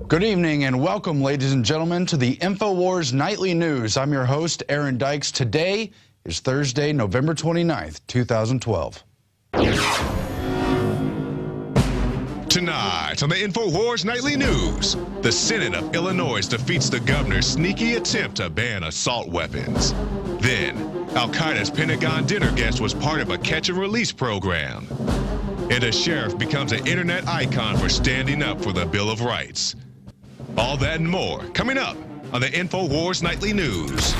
Good evening and welcome, ladies and gentlemen, to the Infowars Nightly News. I'm your host, Dykes. Today is Thursday, November 29th, 2012. Tonight on the Infowars Nightly News, the Senate of Illinois defeats the governor's sneaky attempt to ban assault weapons. Then, Al-Qaeda's Pentagon dinner guest was part of a catch-and-release program. And a sheriff becomes an internet icon for standing up for the Bill of Rights. All that and more coming up on the Infowars Nightly News.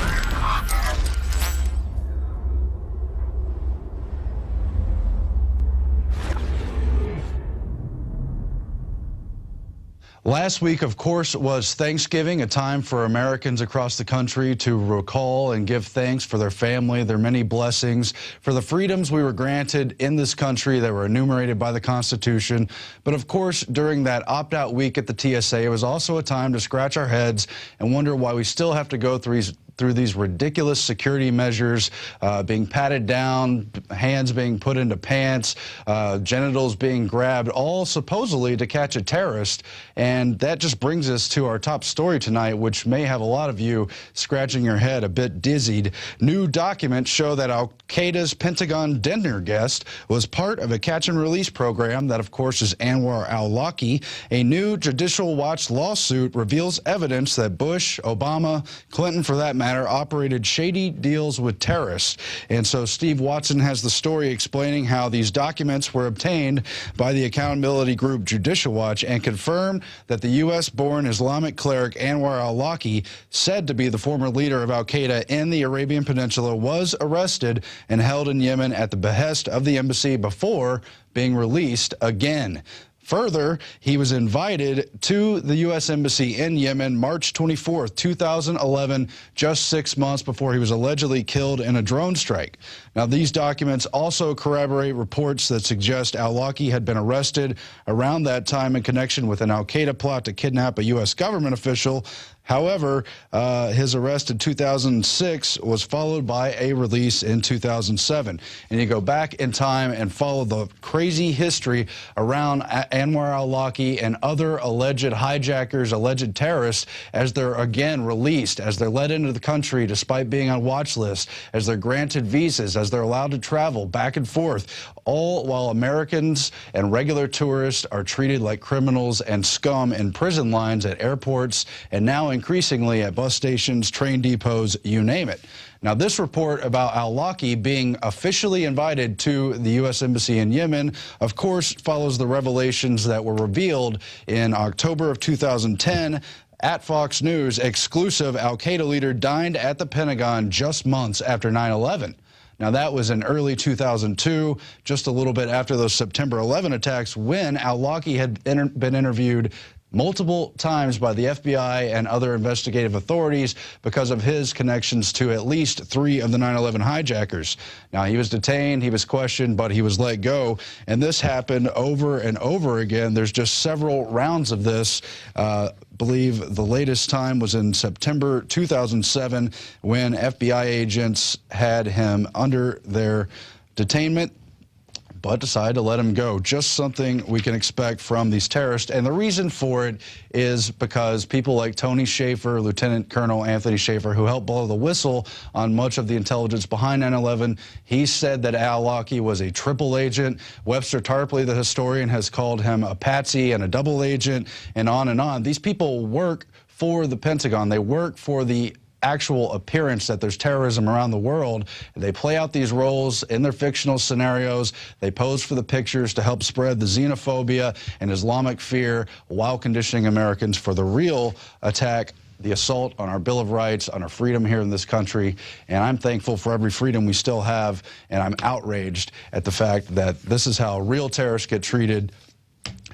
Last week, of course, was Thanksgiving, a time for Americans across the country to recall and give thanks for their family, their many blessings, for the freedoms we were granted in this country that were enumerated by the Constitution. But of course, during that opt-out week at the TSA, it was also a time to scratch our heads and wonder why we still have to go through these ridiculous security measures, being patted down, hands being put into pants, genitals being grabbed, all supposedly to catch a terrorist. And that just brings us to our top story tonight, which may have a lot of you scratching your head, a bit dizzied. New documents show that Al-Qaeda's Pentagon dinner guest was part of a catch-and-release program that, of course, is Al-Awlaqi. A new Judicial Watch lawsuit reveals evidence that Bush, Obama, Clinton, for that matter, operated shady deals with terrorists. And so Steve Watson has the story explaining how these documents were obtained by the accountability group Judicial Watch and confirmed that the U.S.-born Islamic cleric Anwar al-Awlaqi, said to be the former leader of al-Qaeda in the Arabian Peninsula, was arrested and held in Yemen at the behest of the embassy before being released again. Further, he was invited to the U.S. Embassy in Yemen March 24th, 2011, just 6 months before he was allegedly killed in a drone strike. Now, these documents also corroborate reports that suggest al-Awlaqi had been arrested around that time in connection with an al-Qaeda plot to kidnap a U.S. government official. However, his arrest in 2006 was followed by a release in 2007. And you go back in time and follow the crazy history around Anwar al-Awlaqi and other alleged hijackers, alleged terrorists, as they're again released, as they're let into the country despite being on watch lists, as they're granted visas, as they're allowed to travel back and forth, all while Americans and regular tourists are treated like criminals and scum in prison lines at airports and now increasingly at bus stations, train depots, you name it. Now, this report about al-Awlaqi being officially invited to the U.S. Embassy in Yemen, of course, follows the revelations that were revealed in October of 2010 at Fox News. Exclusive al-Qaeda leader dined at the Pentagon just months after 9/11. Now, that was in early 2002, just a little bit after those September 11 attacks, when al-Awlaqi had been interviewed multiple times by the FBI and other investigative authorities because of his connections to at least 3 of the 9/11 hijackers. Now, he was detained, he was questioned, but he was let go. And this happened over and over again. There's just several rounds of this. Believe the latest time was in September 2007 when FBI agents had him under their detainment, but decided to let him go. Just something we can expect from these terrorists. And the reason for it is because people like Tony Shaffer, Lieutenant Colonel Anthony Shaffer, who helped blow the whistle on much of the intelligence behind 9/11, he said that al-Awlaqi was a triple agent. Webster Tarpley, the historian, has called him a patsy and a double agent, and on and on. These people work for the Pentagon. They work for the actual appearance that there's terrorism around the world. They play out these roles in their fictional scenarios. They pose for the pictures to help spread the xenophobia and Islamic fear while conditioning Americans for the real attack, the assault on our Bill of Rights, on our freedom here in this country. And I'm thankful for every freedom we still have, and I'm outraged at the fact that this is how real terrorists get treated,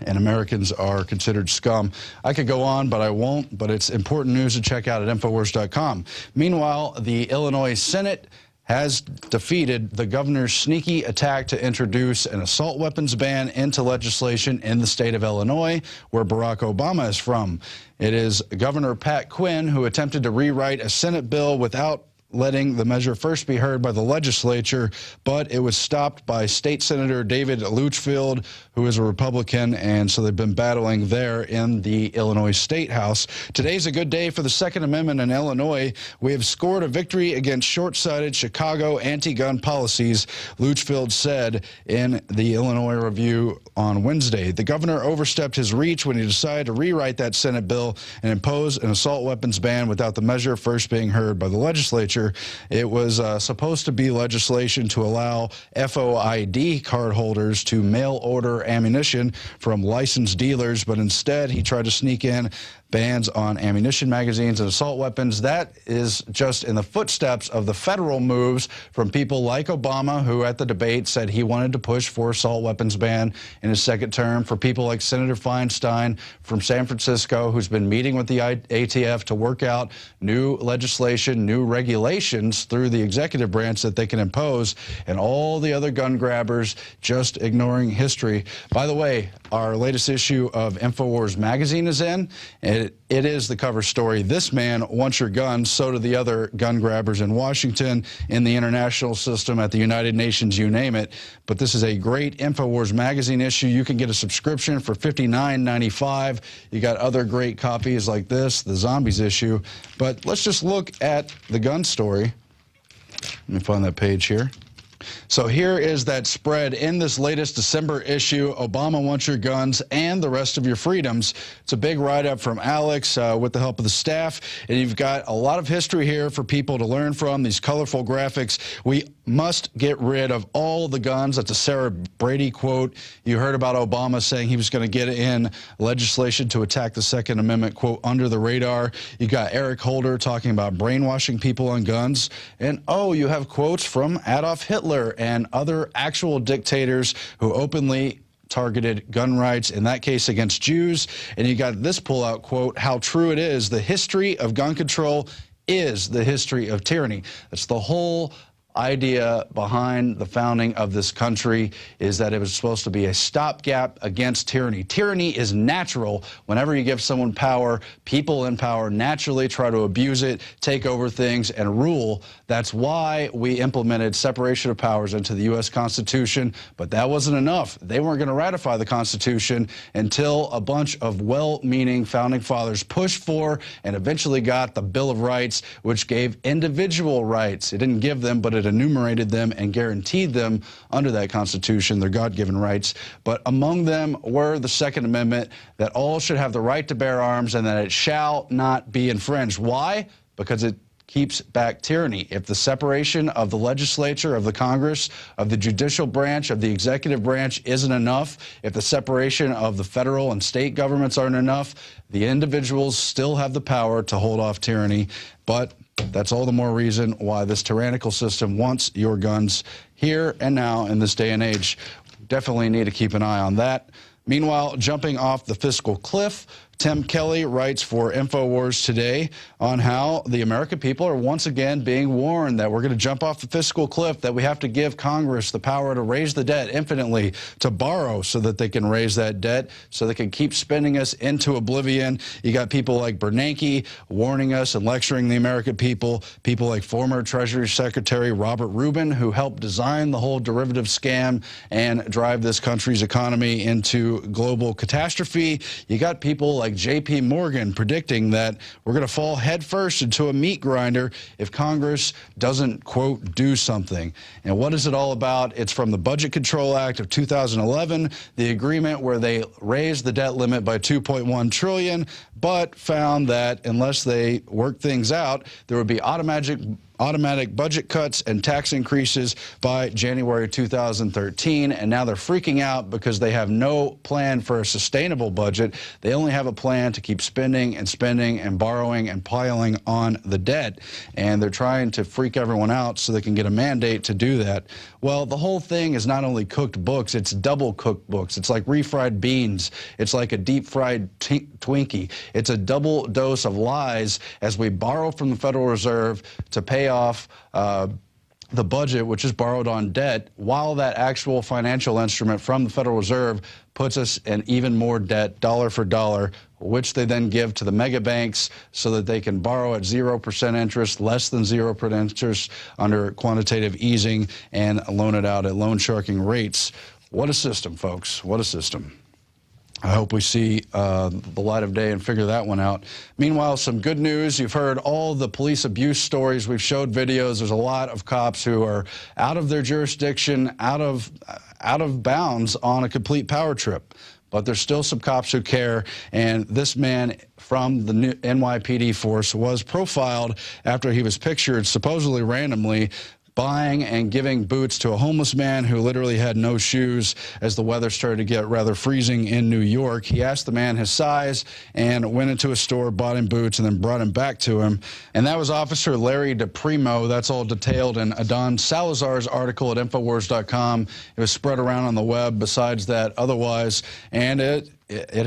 and Americans are considered scum. I could go on, but I won't, but it's important news to check out at Infowars.com. Meanwhile, the Illinois Senate has defeated the governor's sneaky attack to introduce an assault weapons ban into legislation in the state of Illinois, where Barack Obama is from. It is Governor Pat Quinn who attempted to rewrite a Senate bill without letting the measure first be heard by the legislature, but it was stopped by State Senator David Litchfield, who is a Republican, and so they've been battling there in the Illinois State House. Today's a good day for the Second Amendment in Illinois. We have scored a victory against short-sighted Chicago anti-gun policies, Litchfield said in the Illinois Review on Wednesday. The governor overstepped his reach when he decided to rewrite that Senate bill and impose an assault weapons ban without the measure first being heard by the legislature. It was supposed to be legislation to allow FOID card holders to mail order ammunition from licensed dealers, but instead he tried to sneak in bans on ammunition, magazines, and assault weapons. That is just in the footsteps of the federal moves from people like Obama, who at the debate said he wanted to push for assault weapons ban in his second term, for people like Senator Feinstein from San Francisco, who's been meeting with the ATF to work out new legislation, new regulations through the executive branch that they can impose, and all the other gun grabbers just ignoring history. By the way, our latest issue of Infowars magazine is in. It is the cover story. This man wants your guns, so do the other gun grabbers in Washington, in the international system, at the United Nations, you name it. But this is a great Infowars magazine issue. You can get a subscription for $59.95. You got other great copies like this, the Zombies issue. But let's just look at the gun story. Let me find that page here. So here is that spread in this latest December issue, Obama wants your guns and the rest of your freedoms. It's a big write-up from Alex with the help of the staff. And you've got a lot of history here for people to learn from, these colorful graphics. We must get rid of all the guns. That's a Sarah Brady quote. You heard about Obama saying he was going to get in legislation to attack the Second Amendment, quote, under the radar. You got Erik Holder talking about brainwashing people on guns. And, oh, you have quotes from Adolf Hitler and other actual dictators who openly targeted gun rights, in that case against Jews. And you got this pullout quote, how true it is. The history of gun control is the history of tyranny. That's the whole idea behind the founding of this country, is that it was supposed to be a stopgap against tyranny. Tyranny is natural. Whenever you give someone power, people in power naturally try to abuse it, take over things, and rule. That's why we implemented separation of powers into the U.S. Constitution, but that wasn't enough. They weren't going to ratify the Constitution until a bunch of well-meaning founding fathers pushed for and eventually got the Bill of Rights, which gave individual rights. It didn't give them, but it enumerated them and guaranteed them under that Constitution, their God-given rights. But among them were the Second Amendment, that all should have the right to bear arms and that it shall not be infringed. Why? Because it keeps back tyranny. If the separation of the legislature, of the Congress, of the judicial branch, of the executive branch isn't enough, if the separation of the federal and state governments aren't enough, the individuals still have the power to hold off tyranny. But that's all the more reason why this tyrannical system wants your guns here and now in this day and age. Definitely need to keep an eye on that. Meanwhile, jumping off the fiscal cliff, Tim Kelly writes for Infowars today on how the American people are once again being warned that we're going to jump off the fiscal cliff, that we have to give Congress the power to raise the debt infinitely, to borrow so that they can raise that debt, so they can keep spending us into oblivion. You got people like Bernanke warning us and lecturing the American people, people like former Treasury Secretary Robert Rubin, who helped design the whole derivative scam and drive this country's economy into global catastrophe. You got people like J.P. Morgan predicting that we're going to fall headfirst into a meat grinder if Congress doesn't, quote, do something. And what is it all about? It's from the Budget Control Act of 2011, the agreement where they raised the debt limit by $2.1 trillion, but found that unless they work things out, there would be automatic budget cuts and tax increases by January 2013, and now they're freaking out because they have no plan for a sustainable budget. They only have a plan to keep spending and spending and borrowing and piling on the debt, and they're trying to freak everyone out so they can get a mandate to do that. Well, the whole thing is not only cooked books, it's double cooked books. It's like refried beans. It's like a deep-fried Twinkie. It's a double dose of lies as we borrow from the Federal Reserve to pay off the budget, which is borrowed on debt, while that actual financial instrument from the Federal Reserve puts us in even more debt, dollar for dollar, which they then give to the mega banks so that they can borrow at 0% interest, less than 0% interest under quantitative easing, and loan it out at loan sharking rates. What a system, folks. What a system. I hope we see the light of day and figure that one out. Meanwhile, some good news. You've heard all the police abuse stories. We've showed videos. There's a lot of cops who are out of their jurisdiction, out of bounds on a complete power trip. But there's still some cops who care, and this man from the new NYPD force was profiled after he was pictured supposedly randomly buying and giving boots to a homeless man who literally had no shoes as the weather started to get rather freezing in New York. He asked the man his size and went into a store, bought him boots, and then brought him back to him. And that was Officer Larry DePrimo. That's all detailed in Adon Salazar's article at Infowars.com. It was spread around on the web besides that otherwise, and it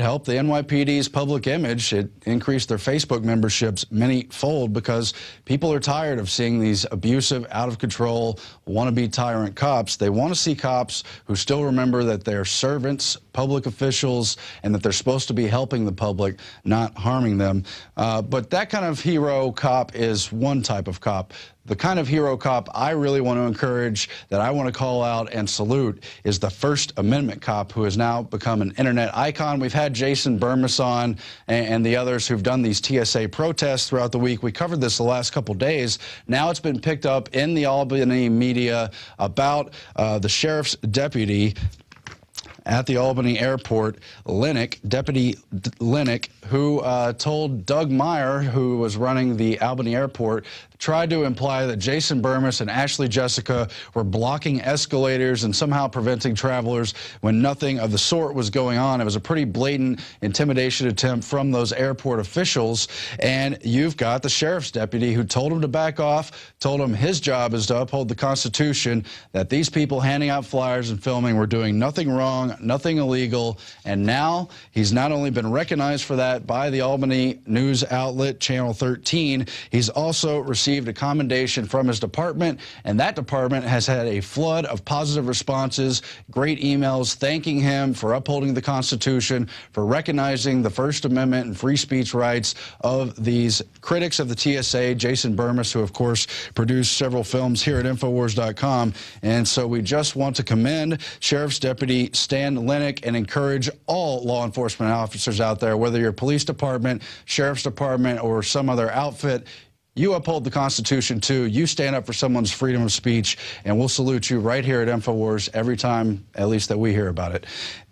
helped the NYPD's public image. It increased their Facebook memberships many-fold because people are tired of seeing these abusive, out-of-control, wannabe tyrant cops. They want to see cops who still remember that they're servants, public officials, and that they're supposed to be helping the public, not harming them. But that kind of hero cop is one type of cop. The kind of hero cop I really want to encourage, that I want to call out and salute, is the First Amendment cop who has now become an internet icon. We've had Jason Burmis on and the others who've done these TSA protests throughout the week. We covered this the last couple days. Now it's been picked up in the Albany media about the sheriff's deputy at the Albany airport, Deputy Lennox, who told Doug Meyer, who was running the Albany airport, tried to imply that Jason Burmis and Ashley Jessica were blocking escalators and somehow preventing travelers when nothing of the sort was going on. It was a pretty blatant intimidation attempt from those airport officials. And you've got the sheriff's deputy who told him to back off, told him his job is to uphold the Constitution, that these people handing out flyers and filming were doing nothing wrong, nothing illegal. And now he's not only been recognized for that by the Albany news outlet, Channel 13, he's also received a commendation from his department, and that department has had a flood of positive responses, great emails thanking him for upholding the Constitution, for recognizing the First Amendment and free speech rights of these critics of the TSA, Jason Burmis, who of course produced several films here at Infowars.com. And so we just want to commend Sheriff's Deputy Stan Lennox and encourage all law enforcement officers out there, whether you're police department, sheriff's department, or some other outfit, you uphold the Constitution, too. You stand up for someone's freedom of speech, and we'll salute you right here at Infowars every time, at least, that we hear about it.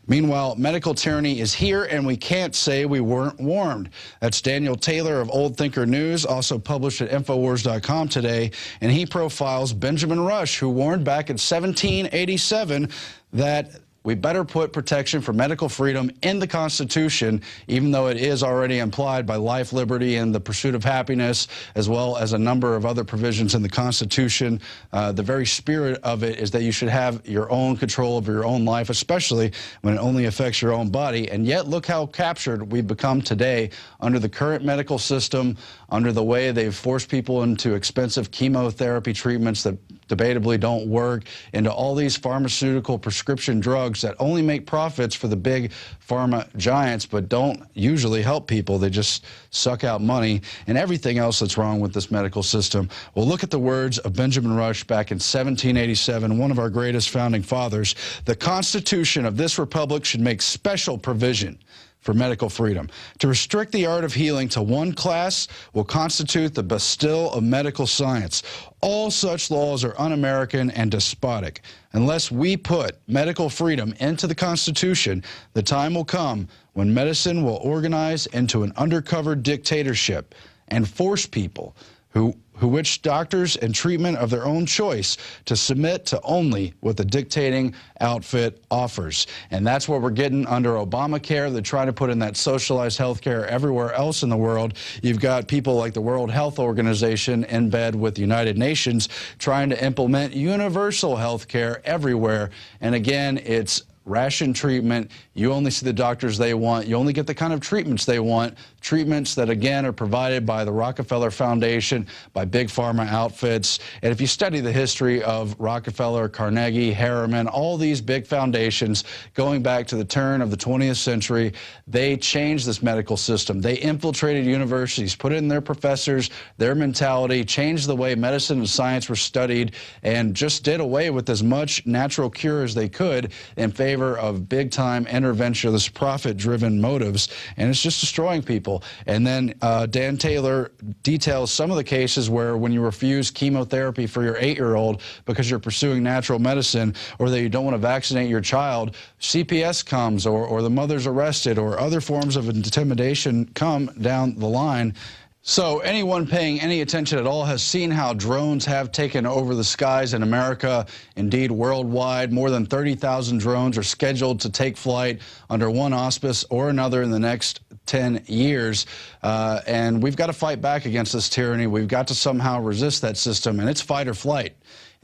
Meanwhile, medical tyranny is here, and we can't say we weren't warned. That's Daniel Taylor of Old Thinker News, also published at Infowars.com today, and he profiles Benjamin Rush, who warned back in 1787 that we better put protection for medical freedom in the Constitution, even though it is already implied by life, liberty, and the pursuit of happiness, as well as a number of other provisions in the Constitution. The very spirit of it is that you should have your own control of your own life, especially when it only affects your own body. And yet, look how captured we've become today under the current medical system, under the way they've forced people into expensive chemotherapy treatments that debatably don't work, into all these pharmaceutical prescription drugs that only make profits for the big pharma giants but don't usually help people. They just suck out money, and everything else that's wrong with this medical system. Well, look at the words of Benjamin Rush back in 1787, one of our greatest founding fathers. The Constitution of this republic should make special provision for medical freedom. To restrict the art of healing to one class will constitute the Bastille of medical science. All such laws are un-American and despotic. Unless we put medical freedom into the Constitution, the time will come when medicine will organize into an undercover dictatorship and force people who wish doctors and treatment of their own choice to submit to only what the dictating outfit offers. And that's what we're getting under Obamacare. They're trying to put in that socialized health care everywhere else in the world. You've got people like the World Health Organization in bed with the United Nations trying to implement universal health care everywhere. And again, it's ration treatment. You only see the doctors they want. You only get the kind of treatments they want, treatments that, again, are provided by the Rockefeller Foundation, by big pharma outfits. And if you study the history of Rockefeller, Carnegie, Harriman, all these big foundations going back to the turn of the 20th century, they changed this medical system. They infiltrated universities, put in their professors, their mentality, changed the way medicine and science were studied, and just did away with as much natural cure as they could in favor of big-time interventionist, profit-driven motives, and it's just destroying people. And then Dan Taylor details some of the cases where when you refuse chemotherapy for your 8-year-old because you're pursuing natural medicine, or that you don't want to vaccinate your child, CPS comes, or the mother's arrested, or other forms of intimidation come down the line. So anyone paying any attention at all has seen how drones have taken over the skies in America, indeed worldwide. More than 30,000 drones are scheduled to take flight under one auspice or another in the next 10 years. And we've got to fight back against this tyranny. We've got to somehow resist that system, and it's fight or flight.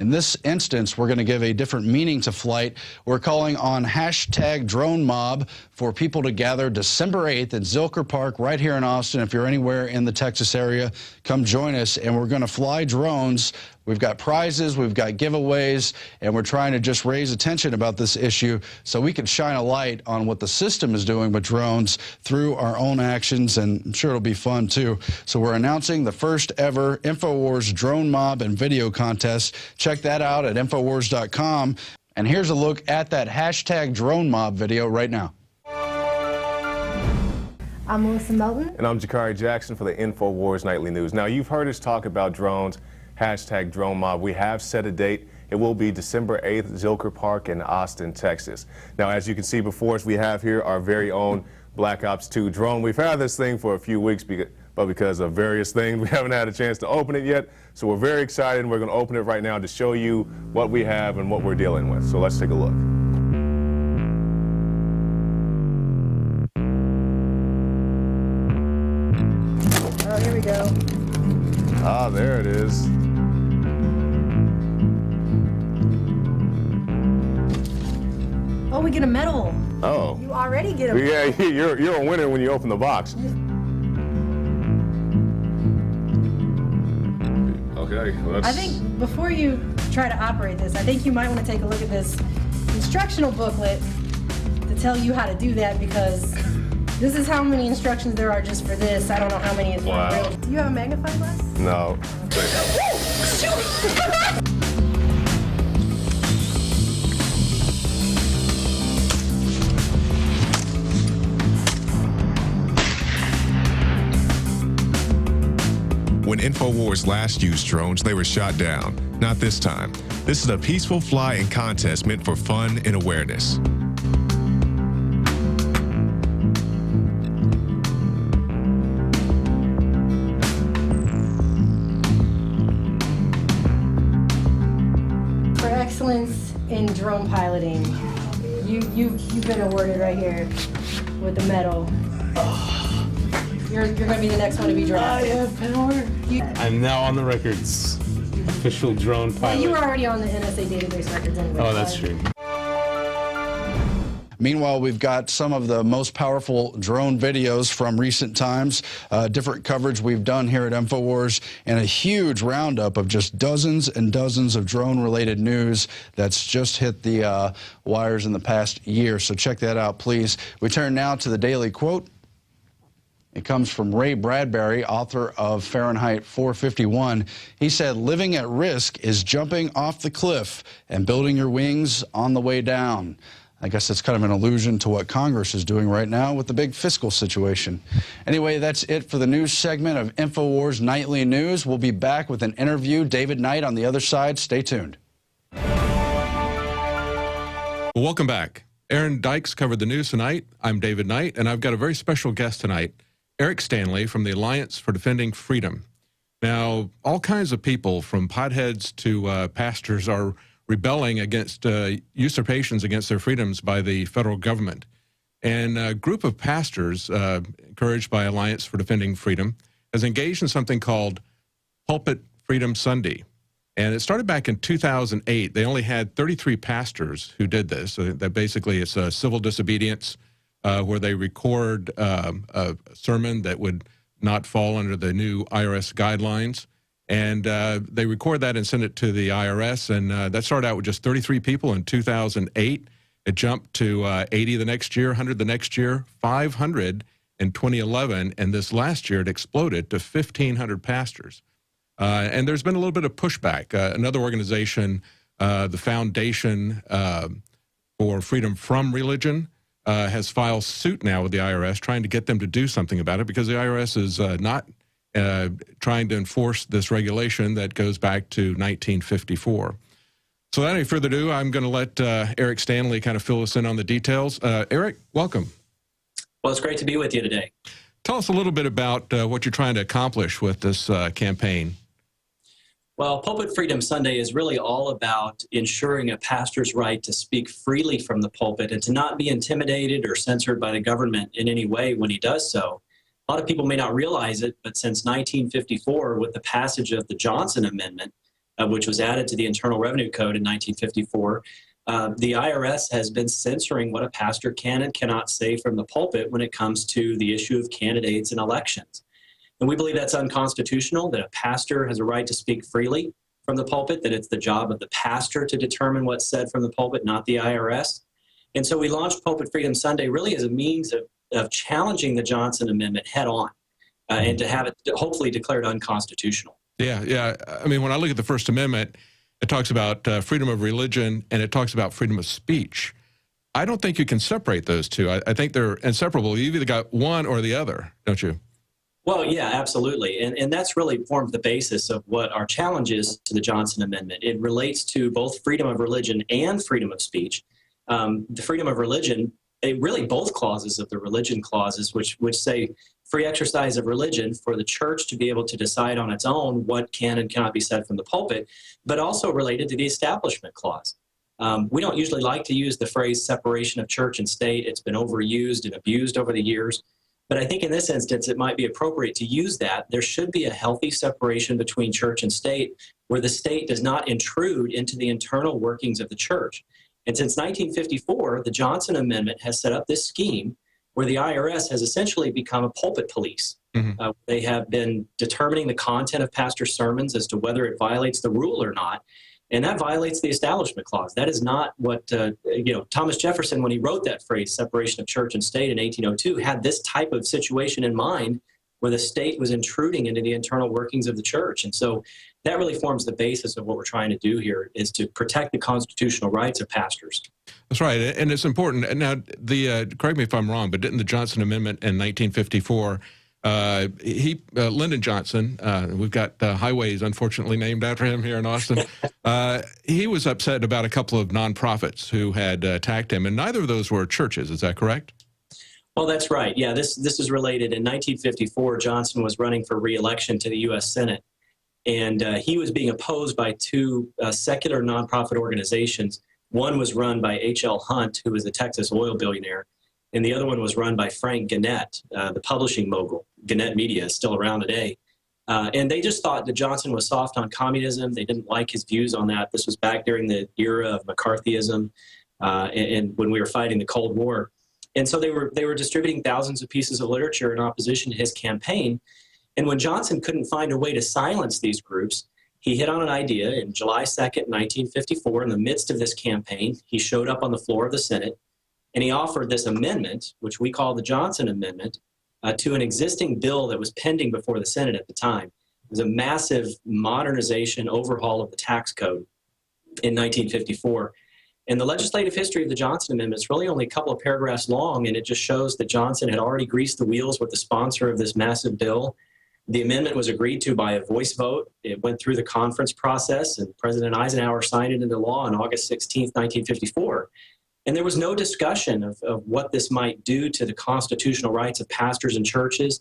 In this instance, we're going to give a different meaning to flight. We're calling on #DroneMob for people to gather December 8th at Zilker Park right here in Austin. If you're anywhere in the Texas area, come join us, and we're going to fly drones. We've got prizes, we've got giveaways, and we're trying to just raise attention about this issue so we can shine a light on what the system is doing with drones through our own actions, and I'm sure it'll be fun too. So we're announcing the first ever Infowars Drone Mob and Video Contest. Check that out at Infowars.com. And here's a look at that #DroneMob video right now. I'm Melissa Melton. And I'm Jakari Jackson for the Infowars Nightly News. Now, you've heard us talk about drones, #DroneMob. We have set a date. It will be December 8th, Zilker Park in Austin, Texas. Now, as you can see before us, we have here our very own Black Ops 2 drone. We've had this thing for a few weeks, but because of various things, we haven't had a chance to open it yet. So we're very excited, and we're going to open it right now to show you what we have and what we're dealing with. So let's take a look. Oh, here we go. Ah, there it is. Oh, we get a medal. Oh. You already get a medal. Yeah, you're a winner when you open the box. Okay, I think before you try to operate this, I think you might want to take a look at this instructional booklet to tell you how to do that, because this is how many instructions there are just for this. I don't know how many is for real. Do you have a magnifying glass? No. When Infowars last used drones, they were shot down. Not this time. This is a peaceful fly and contest meant for fun and awareness. For excellence in drone piloting, you've been awarded right here with the medal. You're going to be the next one to be drafted. I have power. I'm now on the records. Official drone pilot. Well, you were already on the NSA database records anyway. Oh, that's true. Meanwhile, we've got some of the most powerful drone videos from recent times, different coverage we've done here at Infowars, and a huge roundup of just dozens and dozens of drone-related news that's just hit the wires in the past year. So check that out, please. We turn now to the Daily Quote. It comes from Ray Bradbury, author of Fahrenheit 451. He said, "Living at risk is jumping off the cliff and building your wings on the way down." I guess that's kind of an allusion to what Congress is doing right now with the big fiscal situation. Anyway, that's it for the news segment of Infowars Nightly News. We'll be back with an interview. David Knight on the other side. Stay tuned. Well, welcome back. Aaron Dykes covered the news tonight. I'm David Knight, and I've got a very special guest tonight, Erik Stanley from the Alliance for Defending Freedom. Now, all kinds of people, from potheads to pastors, are rebelling against usurpations against their freedoms by the federal government. And a group of pastors, encouraged by Alliance for Defending Freedom, has engaged in something called Pulpit Freedom Sunday. And it started back in 2008. They only had 33 pastors who did this. So that basically it's a civil disobedience where they record a sermon that would not fall under the new IRS guidelines. And they record that and send it to the IRS. And that started out with just 33 people in 2008. It jumped to 80 the next year, 100 the next year, 500 in 2011. And this last year, it exploded to 1,500 pastors. And there's been a little bit of pushback. Another organization, the Foundation for Freedom from Religion, has filed suit now with the IRS trying to get them to do something about it because the IRS is not trying to enforce this regulation that goes back to 1954. So without any further ado, I'm going to let Erik Stanley kind of fill us in on the details. Erik, welcome. Well, it's great to be with you today. Tell us a little bit about what you're trying to accomplish with this campaign. Well, Pulpit Freedom Sunday is really all about ensuring a pastor's right to speak freely from the pulpit and to not be intimidated or censored by the government in any way when he does so. A lot of people may not realize it, but since 1954, with the passage of the Johnson Amendment, which was added to the Internal Revenue Code in 1954, the IRS has been censoring what a pastor can and cannot say from the pulpit when it comes to the issue of candidates and elections. And we believe that's unconstitutional, that a pastor has a right to speak freely from the pulpit, that it's the job of the pastor to determine what's said from the pulpit, not the IRS. And so we launched Pulpit Freedom Sunday really as a means of challenging the Johnson Amendment head on and to have it hopefully declared unconstitutional. Yeah. I mean, when I look at the First Amendment, it talks about freedom of religion and it talks about freedom of speech. I don't think you can separate those two. I think they're inseparable. You've either got one or the other, don't you? Well, yeah, absolutely. And that's really formed the basis of what our challenge is to the Johnson Amendment. It relates to both freedom of religion and freedom of speech. The freedom of religion, really both clauses of the religion clauses, which say free exercise of religion for the church to be able to decide on its own what can and cannot be said from the pulpit, but also related to the Establishment Clause. We don't usually like to use the phrase separation of church and state. It's been overused and abused over the years. But I think in this instance, it might be appropriate to use that. There should be a healthy separation between church and state where the state does not intrude into the internal workings of the church. And since 1954, the Johnson Amendment has set up this scheme where the IRS has essentially become a pulpit police. Mm-hmm. They have been determining the content of pastor sermons as to whether it violates the rule or not. And that violates the Establishment Clause. That is not what, Thomas Jefferson, when he wrote that phrase, separation of church and state in 1802, had this type of situation in mind where the state was intruding into the internal workings of the church. And so that really forms the basis of what we're trying to do here, is to protect the constitutional rights of pastors. That's right. And it's important. Now, correct me if I'm wrong, but didn't the Johnson Amendment in 1954, Lyndon Johnson, we've got highways unfortunately named after him here in Austin. He was upset about a couple of nonprofits who had attacked him, and neither of those were churches. Is that correct? Well, that's right. Yeah, this is related. In 1954, Johnson was running for re-election to the U.S. Senate, and he was being opposed by two secular nonprofit organizations. One was run by H.L. Hunt, who was a Texas oil billionaire, and the other one was run by Frank Gannett, the publishing mogul. Gannett Media is still around today. And they just thought that Johnson was soft on communism. They didn't like his views on that. This was back during the era of McCarthyism and when we were fighting the Cold War. And so they were distributing thousands of pieces of literature in opposition to his campaign. And when Johnson couldn't find a way to silence these groups, he hit on an idea. In July 2nd, 1954, in the midst of this campaign, he showed up on the floor of the Senate, and he offered this amendment, which we call the Johnson Amendment, to an existing bill that was pending before the Senate at the time. It was a massive modernization, overhaul of the tax code in 1954. And the legislative history of the Johnson Amendment is really only a couple of paragraphs long, and it just shows that Johnson had already greased the wheels with the sponsor of this massive bill. The amendment was agreed to by a voice vote. It went through the conference process, and President Eisenhower signed it into law on August 16, 1954. And there was no discussion of what this might do to the constitutional rights of pastors and churches.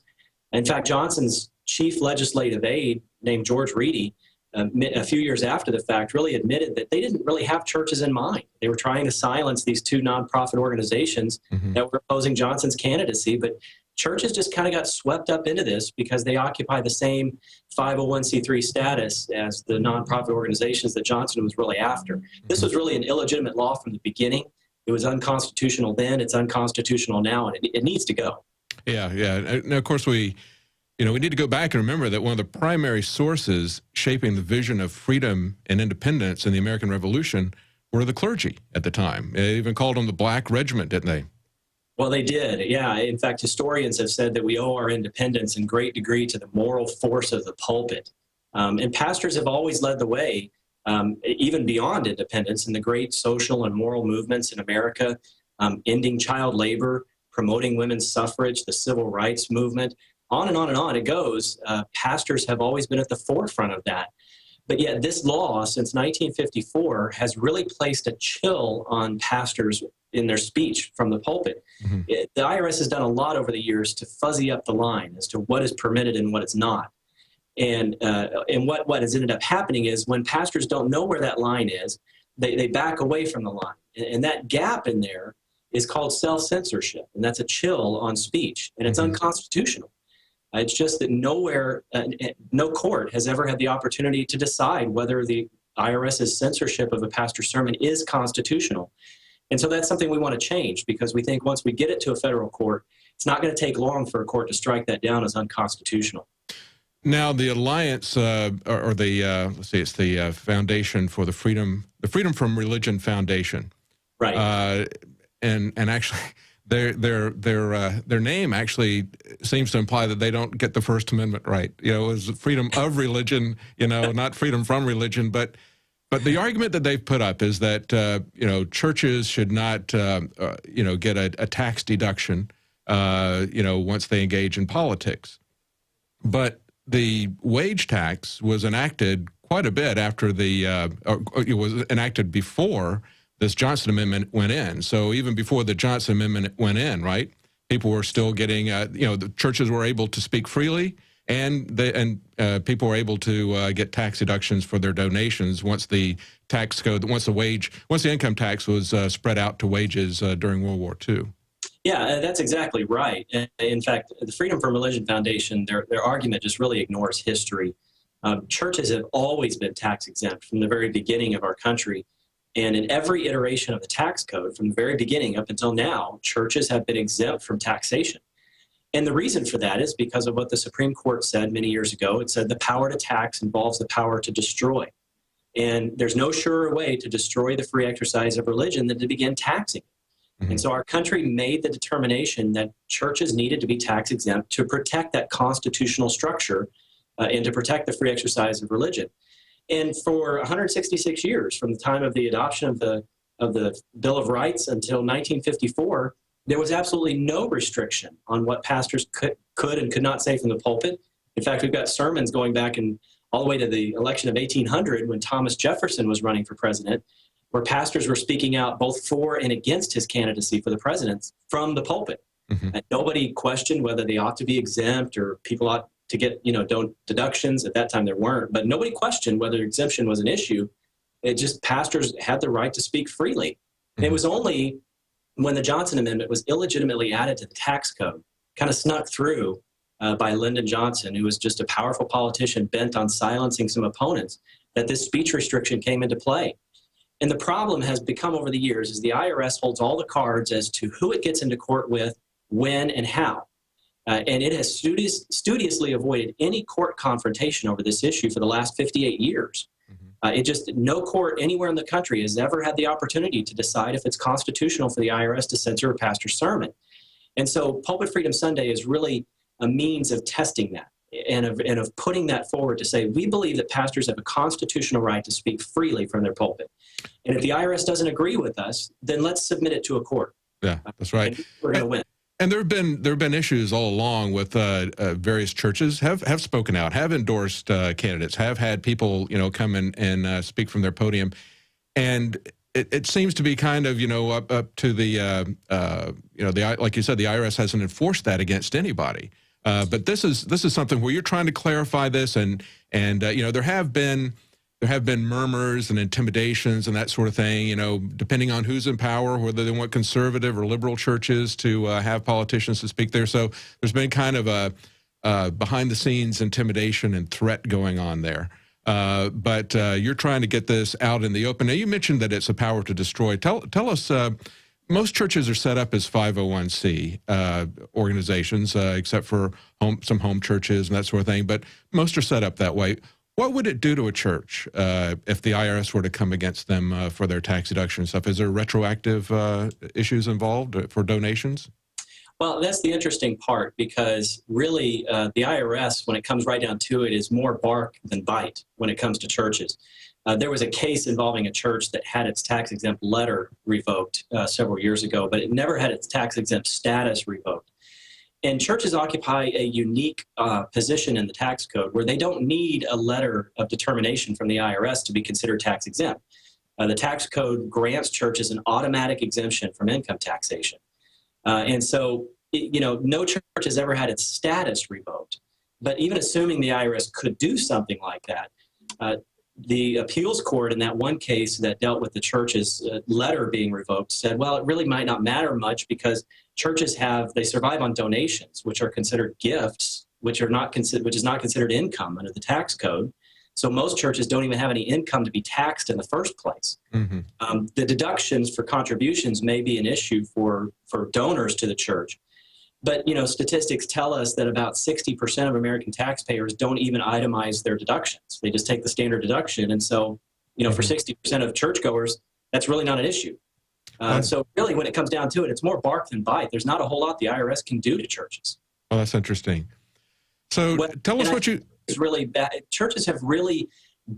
In fact, Johnson's chief legislative aide, named George Reedy, a few years after the fact, really admitted that they didn't really have churches in mind. They were trying to silence these two nonprofit organizations that were opposing Johnson's candidacy, but churches just kind of got swept up into this because they occupy the same 501c3 status as the nonprofit organizations that Johnson was really after. This was really an illegitimate law from the beginning. It was unconstitutional then, it's unconstitutional now, and it needs to go. Yeah, yeah. And of course, we need to go back and remember that one of the primary sources shaping the vision of freedom and independence in the American Revolution were the clergy at the time. They even called them the Black Regiment, didn't they? Well, they did, yeah. In fact, historians have said that we owe our independence in great degree to the moral force of the pulpit. And pastors have always led the way, even beyond independence, in the great social and moral movements in America, ending child labor, promoting women's suffrage, the civil rights movement, on and on and on it goes. Pastors have always been at the forefront of that. But yet this law, since 1954, has really placed a chill on pastors in their speech from the pulpit. Mm-hmm. The IRS has done a lot over the years to fuzzy up the line as to what is permitted and what is not. And what has ended up happening is when pastors don't know where that line is, they back away from the line. And that gap in there is called self-censorship, and that's a chill on speech, and it's unconstitutional. It's just that nowhere, no court has ever had the opportunity to decide whether the IRS's censorship of a pastor's sermon is constitutional. And so that's something we want to change, because we think once we get it to a federal court, it's not going to take long for a court to strike that down as unconstitutional. Now, the Alliance, or the let's see, it's the Foundation for the Freedom from Religion Foundation, right? And actually, their name actually seems to imply that they don't get the First Amendment right. You know, it was freedom of religion, you know, not freedom from religion. But the argument that they've put up is that churches should not get a tax deduction, once they engage in politics. But the wage tax was enacted quite a bit after it was enacted before this Johnson Amendment went in. So even before the Johnson Amendment went in, right, people were still getting, the churches were able to speak freely, and people were able to get tax deductions for their donations once the tax code, once the income tax was spread out to wages during World War II. Yeah, that's exactly right. In fact, the Freedom from Religion Foundation, their argument just really ignores history. Churches have always been tax exempt from the very beginning of our country. And in every iteration of the tax code from the very beginning up until now, churches have been exempt from taxation. And the reason for that is because of what the Supreme Court said many years ago. It said the power to tax involves the power to destroy. And there's no surer way to destroy the free exercise of religion than to begin taxing. And so our country made the determination that churches needed to be tax exempt to protect that constitutional structure and to protect the free exercise of religion. And for 166 years, from the time of the adoption of the Bill of Rights until 1954, there was absolutely no restriction on what pastors could and could not say from the pulpit. In fact, we've got sermons going back all the way to the election of 1800 when Thomas Jefferson was running for president, where pastors were speaking out both for and against his candidacy for the presidency from the pulpit. And nobody questioned whether they ought to be exempt or people ought to get, deductions. At that time there weren't, but nobody questioned whether exemption was an issue. It just, pastors had the right to speak freely. And it was only when the Johnson Amendment was illegitimately added to the tax code, kind of snuck through by Lyndon Johnson, who was just a powerful politician bent on silencing some opponents, that this speech restriction came into play. And the problem has become over the years is the IRS holds all the cards as to who it gets into court with, when, and how. And it has studiously avoided any court confrontation over this issue for the last 58 years. No court anywhere in the country has ever had the opportunity to decide if it's constitutional for the IRS to censor a pastor's sermon. And so Pulpit Freedom Sunday is really a means of testing that and of putting that forward to say, we believe that pastors have a constitutional right to speak freely from their pulpit. And if the IRS doesn't agree with us, then let's submit it to a court. Yeah, that's right. We're going to win. And there have been issues all along with various churches have spoken out, have endorsed candidates, have had people come in and speak from their podium, and it seems to be kind of up to the like you said, the IRS hasn't enforced that against anybody. But this is something where you're trying to clarify this, and there have been there have been murmurs and intimidations and that sort of thing, you know, depending on who's in power, whether they want conservative or liberal churches to have politicians to speak there. So there's been kind of a behind-the-scenes intimidation and threat going on there. But you're trying to get this out in the open. Now, you mentioned that it's a power to destroy. Tell us, most churches are set up as 501c organizations, except for some home churches and that sort of thing, but most are set up that way. What would it do to a church if the IRS were to come against them for their tax deduction stuff? Is there retroactive issues involved for donations? Well, that's the interesting part, because really the IRS, when it comes right down to it, is more bark than bite when it comes to churches. There was a case involving a church that had its tax-exempt letter revoked several years ago, but it never had its tax-exempt status revoked. And churches occupy a unique position in the tax code where they don't need a letter of determination from the IRS to be considered tax-exempt. The tax code grants churches an automatic exemption from income taxation. And so, you know, no church has ever had its status revoked. But even assuming the IRS could do something like that, the appeals court in that one case that dealt with the church's letter being revoked said, well, it really might not matter much because churches they survive on donations, which are considered gifts, which is not considered income under the tax code. So most churches don't even have any income to be taxed in the first place. Mm-hmm. The deductions for contributions may be an issue for donors to the church. But, you know, statistics tell us that about 60% of American taxpayers don't even itemize their deductions. They just take the standard deduction. And so, you know, for 60% of churchgoers, that's really not an issue. So really, when it comes down to it, it's more bark than bite. There's not a whole lot the IRS can do to churches. Oh, that's interesting. So tell us what you... It's really bad. Churches have really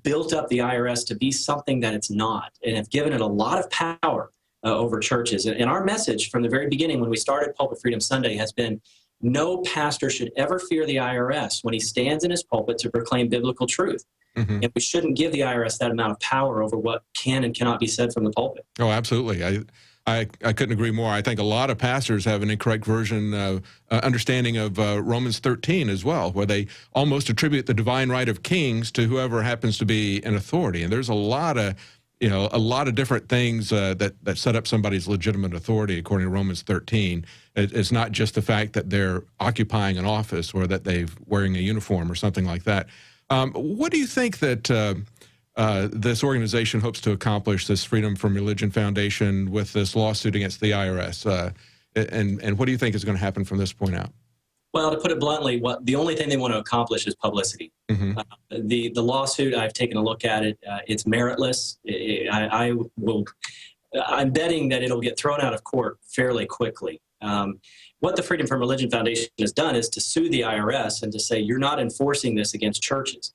built up the IRS to be something that it's not, and have given it a lot of power over churches. And our message from the very beginning when we started Pulpit Freedom Sunday has been, no pastor should ever fear the IRS when he stands in his pulpit to proclaim biblical truth. Mm-hmm. And we shouldn't give the IRS that amount of power over what can and cannot be said from the pulpit. Oh, absolutely. I couldn't agree more. I think a lot of pastors have an incorrect understanding of Romans 13 as well, where they almost attribute the divine right of kings to whoever happens to be in authority. And there's a lot of different things that set up somebody's legitimate authority according to Romans 13. It's not just the fact that they're occupying an office or that they're wearing a uniform or something like that. What do you think that this organization hopes to accomplish, this Freedom from Religion Foundation, with this lawsuit against the IRS? And what do you think is going to happen from this point out? Well, to put it bluntly, the only thing they want to accomplish is publicity. Mm-hmm. The lawsuit, I've taken a look at it. It's meritless. I'm betting that it'll get thrown out of court fairly quickly. What the Freedom from Religion Foundation has done is to sue the IRS and to say, you're not enforcing this against churches.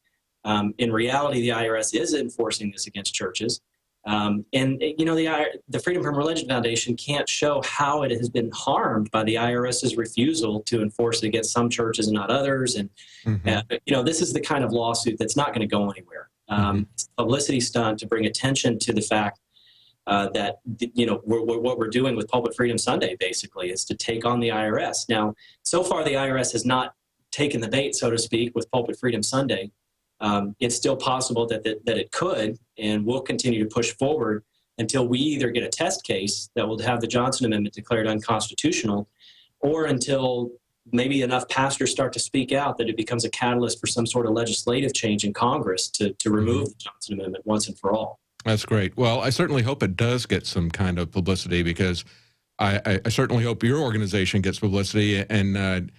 In reality, the IRS is enforcing this against churches. And, you know, the Freedom from Religion Foundation can't show how it has been harmed by the IRS's refusal to enforce it against some churches and not others. And, you know, this is the kind of lawsuit that's not going to go anywhere. It's a publicity stunt to bring attention to the fact that, you know, what we're doing with Pulpit Freedom Sunday, basically, is to take on the IRS. Now, so far, the IRS has not taken the bait, so to speak, with Pulpit Freedom Sunday. It's still possible that it could, and we'll continue to push forward until we either get a test case that will have the Johnson Amendment declared unconstitutional, or until maybe enough pastors start to speak out that it becomes a catalyst for some sort of legislative change in Congress to remove the Johnson Amendment once and for all. That's great. Well, I certainly hope it does get some kind of publicity, because I certainly hope your organization gets publicity and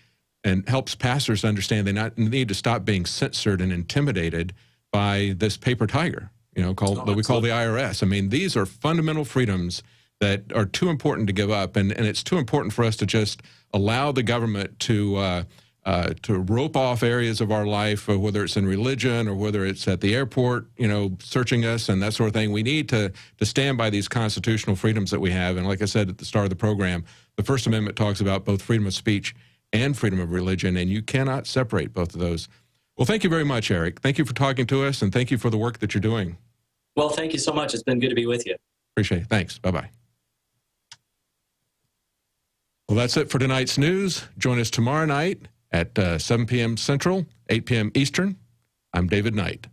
helps pastors understand they need to stop being censored and intimidated by this paper tiger, you know, that we call the IRS. I mean, these are fundamental freedoms that are too important to give up, and it's too important for us to just allow the government to rope off areas of our life, whether it's in religion or whether it's at the airport, you know, searching us and that sort of thing. We need to stand by these constitutional freedoms that we have. And like I said at the start of the program, the First Amendment talks about both freedom of speech and freedom of religion, and you cannot separate both of those. Well, thank you very much, Erik. Thank you for talking to us, and thank you for the work that you're doing. Well, thank you so much. It's been good to be with you. Appreciate it. Thanks. Bye-bye. Well, that's it for tonight's news. Join us tomorrow night at 7 p.m. Central, 8 p.m. Eastern. I'm David Knight.